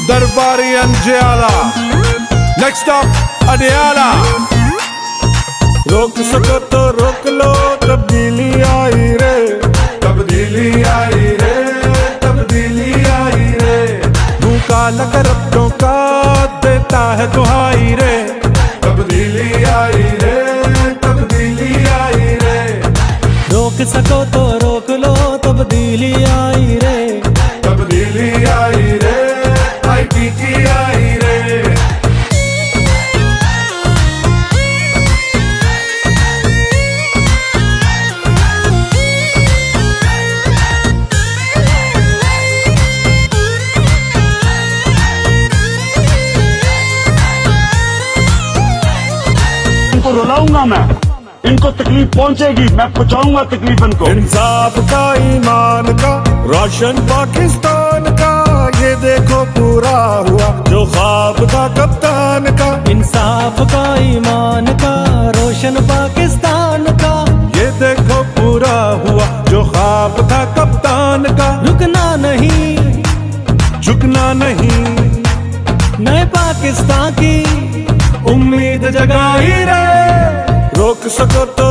दरबारी अंजियाला, next up Adiala. रोक सको तो रोक लो, तब्दीली आई रे, तब्दीली आई रे, तब्दीली आई रे। मुंह काला कर अपनों का देता है दुहाई रे, तब्दीली आई रे, तब्दीली आई रे। रोक सको तो रोक लो, तब्दीली आई रे, तब्दीली आई रे, IPT आई रे। इनको रुलाऊंगा मैं, इनको तकलीफ पहुंचेगी, मैं पहुंचाऊंगा तकलीफ इनको। इंसाफ का, ईमान का, रोशन पाकिस्तान का, ये देखो पूरा हुआ जो ख्वाब था कप्तान का। इंसाफ का, ईमान का, रोशन पाकिस्तान का, ये देखो पूरा हुआ जो ख्वाब था कप्तान का। रुकना नहीं, झुकना नहीं, नए पाकिस्तान की उम्मीद जगाई रे। रोक सको तो